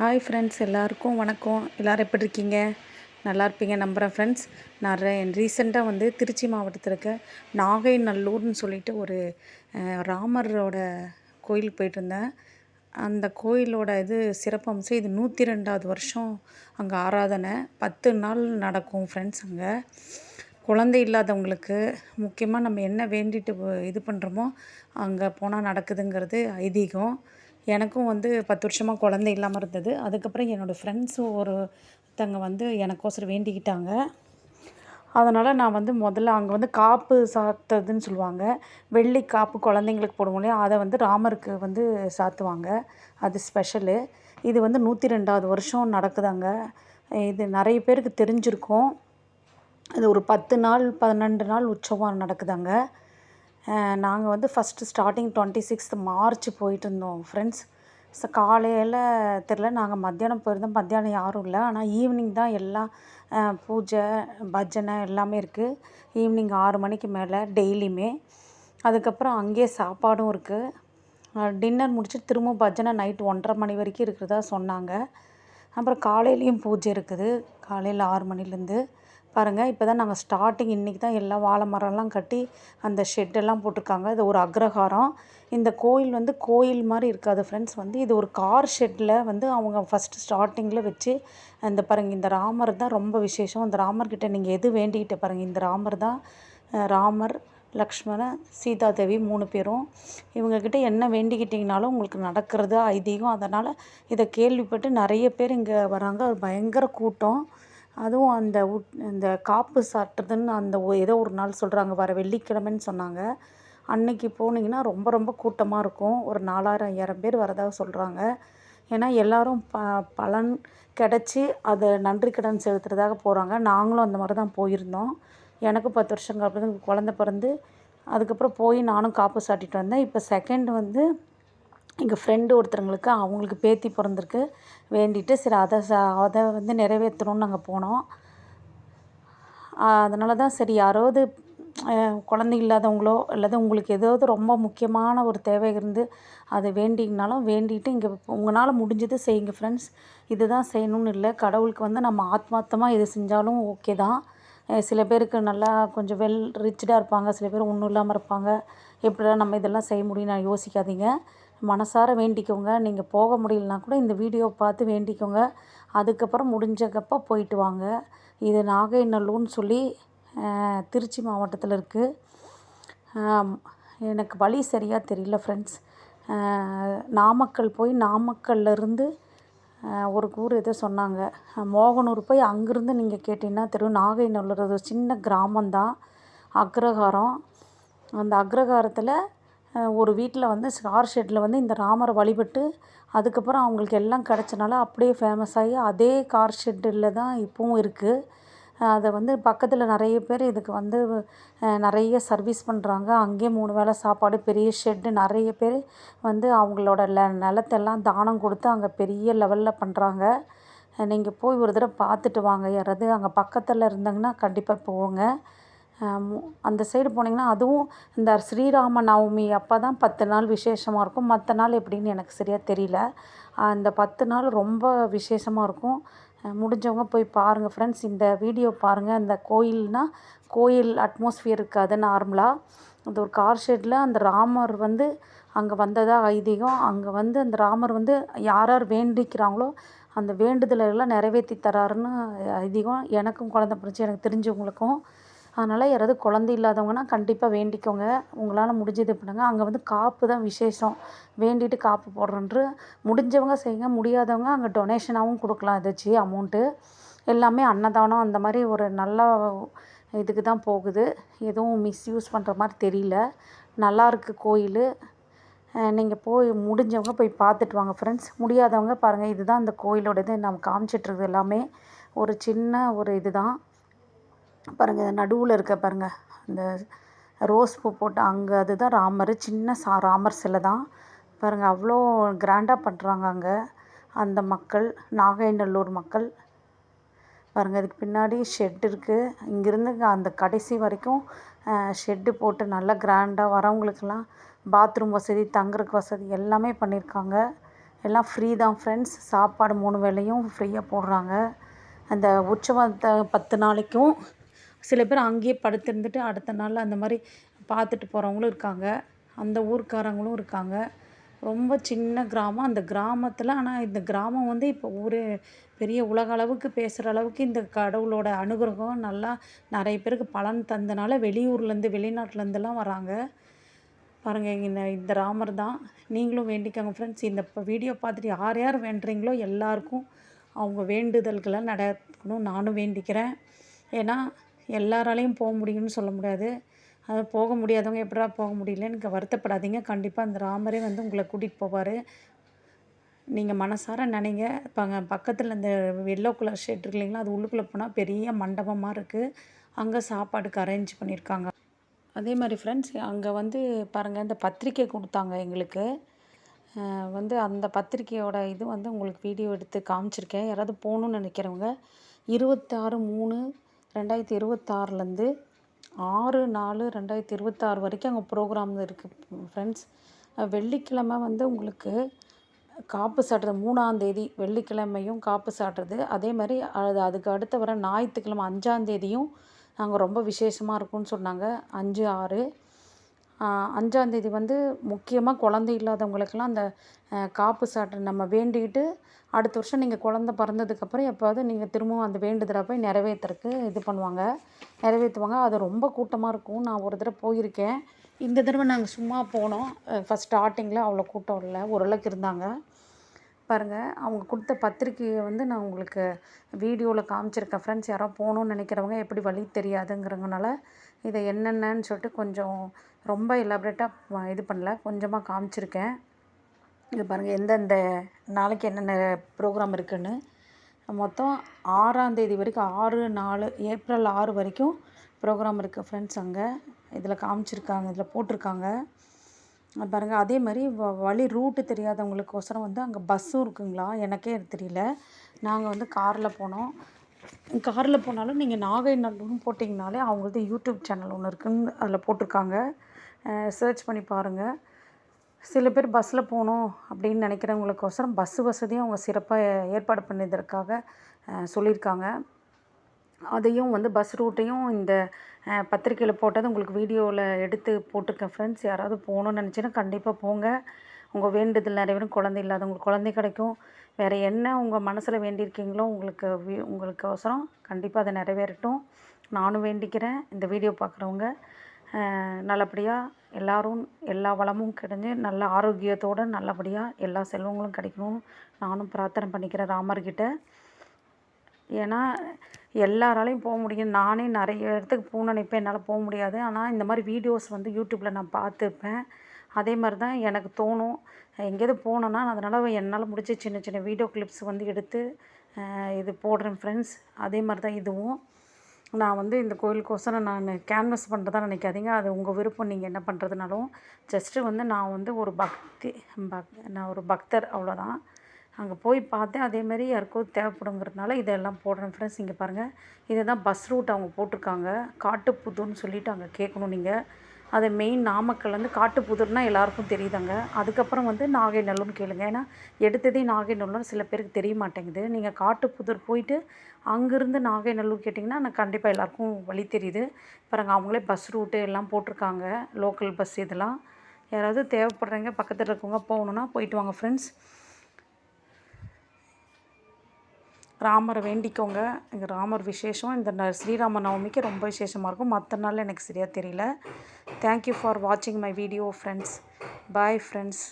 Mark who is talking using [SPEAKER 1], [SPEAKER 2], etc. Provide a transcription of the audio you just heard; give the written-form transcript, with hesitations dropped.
[SPEAKER 1] Hi friends, எல்லாருக்கும் வணக்கம். எல்லோரும் எப்படி இருக்கீங்க? நல்லா இருப்பீங்க நம்புகிறேன் ஃப்ரெண்ட்ஸ். நான் ரீசெண்டாக திருச்சி மாவட்டத்தில் இருக்க நாகை நல்லூர்னு சொல்லிட்டு ஒரு ராமரோட கோயிலுக்கு போயிட்டு இருந்தேன். அந்த கோயிலோட சிறப்பம்சம் இது 102வது வருஷம் அங்கே ஆராதனை 10 நாள் நடக்கும் ஃப்ரெண்ட்ஸ். அங்கே குழந்தை இல்லாதவங்களுக்கு முக்கியமாக நம்ம என்ன வேண்டிட்டு இது பண்ணுறோமோ அங்கே போனால் நடக்குதுங்கிறது ஐதீகம். எனக்கும் 10 வருஷமாக குழந்தை இல்லாமல் இருந்தது. அதுக்கப்புறம் என்னோடய ஃப்ரெண்ட்ஸும் ஒருத்தங்க எனக்கோசரம் வேண்டிக்கிட்டாங்க. அதனால் நான் முதல்ல அங்கே காப்பு சாத்துறதுன்னு சொல்லுவாங்க. வெள்ளி காப்பு குழந்தைங்களுக்கு போடுவோம் இல்லையா, அதை ராமருக்கு சாத்துவாங்க. அது ஸ்பெஷலு. இது 102வது வருஷம் நடக்குது அங்கே. இது நிறைய பேருக்கு தெரிஞ்சிருக்கும். அது ஒரு 10 நாள் 12 நாள் உற்சவம் நடக்குது அங்கே. நாங்கள் ஃபஸ்ட்டு ஸ்டார்டிங் 26th மார்ச் போயிட்டு இருந்தோம் ஃப்ரெண்ட்ஸ். காலையில் தெரில, நாங்கள் மத்தியானம் போயிருந்தோம். மத்தியானம் யாரும் இல்லை, ஆனால் ஈவினிங் தான் எல்லாம் பூஜை பஜனை எல்லாமே இருக்குது. ஈவினிங் 6 மணிக்கு மேலே டெய்லியுமே. அதுக்கப்புறம் அங்கேயே சாப்பாடும் இருக்குது. டின்னர் முடிச்சுட்டு திரும்ப பஜனை நைட் 1:30 மணி வரைக்கும் இருக்கிறதா சொன்னாங்க. அப்புறம் காலையிலையும் பூஜை இருக்குது, காலையில் 6 மணிலேருந்து. பாருங்கள், இப்போ தான் நாங்கள் ஸ்டார்டிங் இன்றைக்கி தான் எல்லாம் வாழை மரம்லாம் கட்டி அந்த ஷெட்டெல்லாம் போட்டிருக்காங்க. இது ஒரு அக்ரஹாரம். இந்த கோயில் கோயில் மாதிரி இருக்காது ஃப்ரெண்ட்ஸ். இது ஒரு கார் ஷெட்டில் அவங்க ஃபஸ்ட்டு ஸ்டார்டிங்கில் வச்சு இந்த பாருங்கள், இந்த ராமர் தான் ரொம்ப விசேஷம். இந்த ராமர்கிட்ட நீங்கள் எது வேண்டிக்கிட்ட பாருங்கள். இந்த ராமர் தான் ராமர், லக்ஷ்மணன், சீதாதேவி 3 பேரும். இவங்கக்கிட்ட என்ன வேண்டிக்கிட்டிங்கனாலும் உங்களுக்கு நடக்கிறது ஐதீகம். அதனால் இதை கேள்விப்பட்டு நிறைய பேர் இங்கே வராங்க. பயங்கர கூட்டம். அதுவும் இந்த காப்பு சாட்டுறதுன்னு ஏதோ ஒரு நாள் சொல்கிறாங்க, வர வெள்ளிக்கிழமைன்னு சொன்னாங்க. அன்னைக்கு போனீங்கன்னா ரொம்ப ரொம்ப கூட்டமாக இருக்கும். ஒரு 4000 5000 பேர் வரதாக சொல்கிறாங்க. ஏன்னா எல்லோரும் பலன் கிடச்சி அதை நன்றி கடன் செலுத்துறதாக போகிறாங்க. நாங்களும் அந்த மாதிரி தான் போயிருந்தோம். எனக்கும் 10 வருஷம் அப்புறம் குழந்த பிறந்து அதுக்கப்புறம் போய் நானும் காப்பு சாட்டிட்டு வந்தேன். இப்போ செகண்ட் எங்கள் ஃப்ரெண்டு ஒருத்தவங்களுக்கு அவங்களுக்கு பேத்தி பிறந்திருக்கு. வேண்டிட்டு சரி அதை நிறைவேற்றணும்னு நாங்கள் போனோம். அதனால தான் சரி, யாராவது குழந்தை இல்லாதவங்களோ அல்லது உங்களுக்கு ஏதாவது ரொம்ப முக்கியமான ஒரு தேவை இருந்து அதை வேண்டிங்கனாலும் வேண்டிட்டு இங்கே உங்களால் முடிஞ்சது செய்யுங்க ஃப்ரெண்ட்ஸ். இதுதான் செய்யணும்னு இல்லை. கடவுளுக்கு நம்ம ஆத்மார்த்தமாக எது செஞ்சாலும் ஓகே தான். சில பேருக்கு நல்லா கொஞ்சம் ரிச்சாக இருப்பாங்க, சில பேர் ஒன்றும் இல்லாமல் இருப்பாங்க. எப்படிலாம் நம்ம இதெல்லாம் செய்ய முடியும்னு நான் யோசிக்காதீங்க. மனசார வேண்டிக்கோங்க. நீங்கள் போக முடியலனா கூட இந்த வீடியோவை பார்த்து வேண்டிக்கோங்க. அதுக்கப்புறம் முடிஞ்சக்கப்போ போயிட்டு வாங்க. இது நாகை நல்லூர்னு சொல்லி திருச்சி மாவட்டத்தில் இருக்குது. எனக்கு வழி சரியாக தெரியல ஃப்ரெண்ட்ஸ். நாமக்கல் போய் நாமக்கல்லேருந்து ஒரு ஊர் எதோ சொன்னாங்க, மோகனூர் போய் அங்கேருந்து நீங்கள் கேட்டிங்கன்னா நாகை நல்லூர் ஒரு சின்ன கிராமந்தான், அக்ரஹாரம். அந்த அக்ரஹாரத்தில் ஒரு வீட்டில் கார் ஷெட்டில் இந்த ராமரை வழிபட்டு அதுக்கப்புறம் அவங்களுக்கு எல்லாம் கிடச்சனால அப்படியே ஃபேமஸ் ஆகி அதே கார் ஷெட்டில் தான் இப்போவும் இருக்குது. அதை பக்கத்தில் நிறைய பேர் இதுக்கு நிறைய சர்வீஸ் பண்ணுறாங்க. அங்கேயே 3 வேளை சாப்பாடு, பெரிய ஷெட்டு, நிறைய பேர் அவங்களோட நிலத்தெல்லாம் தானம் கொடுத்து அங்கே பெரிய லெவலில் பண்ணுறாங்க. நீங்கள் போய் ஒரு தடவை பார்த்துட்டு வாங்க. யாராவது அங்கே பக்கத்தில் இருந்தாங்கன்னா கண்டிப்பாக போங்க. அந்த சைடு போனீங்கன்னா அதுவும் இந்த ஸ்ரீராம நவமி அப்போ தான் 10 நாள் விசேஷமாக இருக்கும். மற்ற நாள் எப்படின்னு எனக்கு சரியாக தெரியல. அந்த 10 நாள் ரொம்ப விசேஷமாக இருக்கும். முடிஞ்சவங்க போய் பாருங்கள் ஃப்ரெண்ட்ஸ். இந்த வீடியோ பாருங்கள். இந்த கோயில் அட்மாஸ்ஃபியர் இருக்காது நார்மலாக. அது ஒரு கார் ஷெட்டில் அந்த ராமர் அங்கே வந்ததாக ஐதீகம். அங்கே அந்த ராமர் யார் யார் வேண்டிக்கிறாங்களோ அந்த வேண்டுதலெல்லாம் நிறைவேற்றி தராருன்னு ஐதீகம். எனக்கும் குழந்த பிறந்துச்சு, எனக்கு தெரிஞ்சவங்களுக்கும். அதனால் யாராவது குழந்தை இல்லாதவங்கன்னா கண்டிப்பாக வேண்டிக்கோங்க. உங்களால் முடிஞ்சது பண்ணுங்க. அங்கே காப்பு தான் விசேஷம். வேண்டிட்டு காப்பு போடுறன்று முடிஞ்சவங்க செய்யுங்க. முடியாதவங்க அங்கே டொனேஷனாகவும் கொடுக்கலாம். ஏதாச்சும் அமௌண்ட்டு எல்லாமே அன்னதானம் அந்த மாதிரி ஒரு நல்ல இதுக்கு தான் போகுது. எதுவும் மிஸ்யூஸ் பண்ணுற மாதிரி தெரியல. நல்லாயிருக்கு கோயில். நீங்கள் போய் முடிஞ்சவங்க போய் பார்த்துட்டு வாங்க ஃப்ரெண்ட்ஸ். முடியாதவங்க பாருங்கள், இதுதான் அந்த கோயிலோட நம்ம காமிச்சிட்ருக்குது எல்லாமே. ஒரு சின்ன ஒரு இது தான் பாருங்கள். நடுவில் இருக்க பாருங்கள், இந்த ரோஸ் பூ போட்டு அங்கே அதுதான் ராமர். சின்ன ராமர் சிலை தான் பாருங்கள். அவ்வளோ கிராண்டாக பண்ணுறாங்க அங்கே அந்த மக்கள், நாகை நல்லூர் மக்கள். பாருங்கள், அதுக்கு பின்னாடி ஷெட் இருக்குது. இங்கேருந்து அந்த கடைசி வரைக்கும் ஷெட்டு போட்டு நல்லா கிராண்டாக வரவங்களுக்கெல்லாம் பாத்ரூம் வசதி, தங்குறதுக்கு வசதி எல்லாமே பண்ணியிருக்காங்க. எல்லாம் ஃப்ரீ தான் ஃப்ரெண்ட்ஸ். சாப்பாடு 3 வேளையும் ஃப்ரீயாக போடுறாங்க. அந்த உற்சவத்தை 10 நாளைக்கும் சில பேர் அங்கேயே படுத்திருந்துட்டு அடுத்த நாள் அந்த மாதிரி பார்த்துட்டு போகிறவங்களும் இருக்காங்க. அந்த ஊர்க்காரங்களும் இருக்காங்க. ரொம்ப சின்ன கிராமம். அந்த கிராமத்தில் ஆனால் இந்த கிராமம் வந்து இப்போ ஒரு பெரிய உலக அளவுக்கு பேசுகிற அளவுக்கு இந்த கடவுளோட அனுகிரகம் நல்லா நிறைய பேருக்கு பலன் தந்தனால வெளியூர்லேருந்து வெளிநாட்டிலேருந்துலாம் வராங்க. பாருங்கள், இந்த ராமர் தான். நீங்களும் வேண்டிக்கோங்க ஃப்ரெண்ட்ஸ். இந்த வீடியோ பார்த்துட்டு யார் யார் வேண்டுறீங்களோ எல்லாருக்கும் அவங்க வேண்டுதல்களை நடக்கணும் நானும் வேண்டிக்கிறேன். ஏன்னா எல்லாராலையும் போக முடியும்னு சொல்ல முடியாது. அது போக முடியாதவங்க எப்படா போக முடியலன்னு வருத்தப்படாதீங்க. கண்டிப்பாக அந்த ராமரே வந்து உங்களை கூட்டிகிட்டு போவார். நீங்கள் மனசார நினைங்க. பக்கத்தில் இந்த எல்லோ கலர் ஷேட் இருக்கு இல்லைங்களா, அது உள்ளுக்குள்ளே போனால் பெரிய மண்டபமாக இருக்குது. அங்கே சாப்பாடுக்கு அரேஞ்ச் பண்ணியிருக்காங்க. அதே மாதிரி ஃப்ரெண்ட்ஸ், அங்கே வந்து பாருங்கள், இந்த பத்திரிக்கை கொடுத்தாங்க எங்களுக்கு. வந்து அந்த பத்திரிக்கையோட இது வந்து உங்களுக்கு வீடியோ எடுத்து காமிச்சிருக்கேன். யாராவது போகணுன்னு நினைக்கிறவங்க 26/3/2026லேருந்து 6/4/2026 வரைக்கும் அங்கே ப்ரோக்ராம் இருக்குது ஃப்ரெண்ட்ஸ். வெள்ளிக்கிழமை வந்து உங்களுக்கு காப்பு சாட்டுறது 3ஆந்தேதி வெள்ளிக்கிழமையும் காப்பு சாட்டுறது. அதே மாதிரி அதுக்கு அடுத்த வர ஞாயிற்றுக்கிழமை 5ஆந்தேதியும் அங்கே ரொம்ப விசேஷமாக இருக்கும்னு சொன்னாங்க. 5/6 5ஆந்தேதி வந்து முக்கியமாக குழந்தை இல்லாதவங்களுக்கெல்லாம் அந்த காப்பு சாட்டு நம்ம வேண்டிக்கிட்டு அடுத்த வருஷம் நீங்கள் குழந்த பிறந்ததுக்கப்புறம் எப்போது நீங்கள் திரும்பவும் அந்த வேண்டுதலை போய் நிறைவேற்றுறதுக்கு இது பண்ணுவாங்க, நிறைவேற்றுவாங்க. அது ரொம்ப கூட்டமாக இருக்கும். நான் ஒரு தடவை போயிருக்கேன். இந்த தடவை நாங்கள் சும்மா போனோம். ஃபஸ்ட் ஸ்டார்டிங்கில் அவ்வளோ கூட்டம் இல்லை, ஓரளவுக்கு இருந்தாங்க. பாருங்கள், அவங்க கொடுத்த பத்திரிக்கையை வந்து நான் உங்களுக்கு வீடியோவில் காமிச்சிருக்கேன் ஃப்ரெண்ட்ஸ். யாரோ போகணுன்னு நினைக்கிறவங்க எப்படி வழி தெரியாதுங்கிறதுனால இதை என்னென்னு சொல்லிட்டு கொஞ்சம் ரொம்ப எலாபரேட்டாக இது பண்ணல, கொஞ்சமாக காமிச்சிருக்கேன். இது பாருங்கள், எந்தெந்த நாளைக்கு என்னென்ன ப்ரோக்ராம் இருக்குதுன்னு. மொத்தம் 6ஆந்தேதி வரைக்கும் 6/4 ஏப்ரல் 6 வரைக்கும் ப்ரோக்ராம் இருக்குது ஃப்ரெண்ட்ஸ். அங்கே இதில் காமிச்சிருக்காங்க, இதில் போட்டிருக்காங்க பாருங்கள். அதே மாதிரி வழி ரூட்டு தெரியாதவங்களுக்கோசரம் வந்து அங்கே பஸ்ஸும் இருக்குங்களா, எனக்கே தெரியல. நாங்கள் வந்து காரில் போனோம். காரில் போனாலும் நீங்கள் நாகைநல்லூர்னு போட்டிங்கனாலே அவங்களது யூடியூப் சேனல் ஒன்று இருக்குதுன்னு அதில் போட்டிருக்காங்க. சர்ச் பண்ணி பாருங்கள். சில பேர் பஸ்ஸில் போகணும் அப்படின்னு நினைக்கிறவங்களுக்கோசரம் பஸ்ஸு வசதியும் அவங்க சிறப்பாக ஏற்பாடு பண்ணியதற்காக சொல்லியிருக்காங்க. அதையும் வந்து பஸ் ரூட்டையும் இந்த பத்திரிக்கையில் போட்டது உங்களுக்கு வீடியோவில் எடுத்து போட்டிருக்கேன் ஃப்ரெண்ட்ஸ். யாராவது போகணுன்னு நினச்சின்னா கண்டிப்பாக போங்க. உங்கள் வேண்டுதல் நிறைவேறும். குழந்தை இல்லாதவங்களுக்கு குழந்தை கிடைக்கும். வேறு என்ன உங்கள் மனசில் வேண்டியிருக்கீங்களோ உங்களுக்கு அவசரம் கண்டிப்பாக அதை நிறைவேறட்டும் நானும் வேண்டிக்கிறேன். இந்த வீடியோ பார்க்குறவங்க நல்லபடியாக எல்லோரும் எல்லா வளமும் கிடைஞ்சு நல்ல ஆரோக்கியத்தோடு நல்லபடியாக எல்லா செல்வங்களும் கிடைக்கணும்னு நானும் பிரார்த்தனை பண்ணிக்கிறேன் ராமர்கிட்ட. ஏன்னா எல்லாராலையும் போக முடியும். நானே நிறைய இடத்துக்கு போகணுன்னு நினைப்பேன், என்னால் போக முடியாது. ஆனால் இந்த மாதிரி வீடியோஸ் வந்து யூடியூப்பில் நான் பார்த்துருப்பேன். அதே மாதிரி தான் எனக்கு தோணும். எங்கேயாவது போனேன்னா அதனால் என்னால் முடிஞ்ச சின்ன சின்ன வீடியோ கிளிப்ஸ் வந்து எடுத்து இது போடுறேன் ஃப்ரெண்ட்ஸ். அதே மாதிரி தான் இதுவும். நான் வந்து இந்த கோயிலுக்கோசரம் நான் கேன்வஸ் பண்ணுறதா நினைக்காதீங்க. அது உங்கள் விருப்பம். நீங்கள் என்ன பண்ணுறதுனாலும் ஜஸ்ட்டு வந்து நான் வந்து ஒரு நான் ஒரு பக்தர், அவ்வளோதான். அங்கே போய் பார்த்தேன். அதேமாரி யாருக்கோ தேவைப்படுங்கிறதுனால இதெல்லாம் போடுறேன் ஃப்ரெண்ட்ஸ். இங்கே பாருங்கள், இதை தான் பஸ் ரூட் அவங்க போட்டிருக்காங்க. காட்டுப்புதூர்னு சொல்லிவிட்டு அங்கே கேட்கணும் நீங்கள். அது மெயின் நாமக்கல்லேருந்து காட்டுப்புதூர்னால் எல்லாேருக்கும் தெரியுதாங்க. அதுக்கப்புறம் வந்து நாகைநல்லூர்னு கேளுங்க. ஏன்னா எடுத்ததே நாகைநல்லூர் சில பேருக்கு தெரிய மாட்டேங்குது. நீங்கள் காட்டுப்புதூர் போயிட்டு அங்கேருந்து நாகைநல்லூர் கேட்டிங்கன்னா நான் கண்டிப்பாக எல்லாேருக்கும் வழி தெரியுது. பாருங்கள், அவங்களே பஸ் ரூட்டு எல்லாம் போட்டிருக்காங்க, லோக்கல் பஸ் இதெல்லாம். யாராவது தேவைப்படுறவங்க பக்கத்தில் இருக்கவங்க போகணுன்னா போயிட்டு வாங்க ஃப்ரெண்ட்ஸ். ராமரை வேண்டிக்கோங்க. இங்கே ராமர் விசேஷம் இந்த ஸ்ரீராம நவமிக்கு ரொம்ப விசேஷமாக இருக்கும். மற்ற நாள் எனக்கு சரியாக தெரியல. தேங்க்யூ ஃபார் வாட்சிங் my video friends. Bye friends.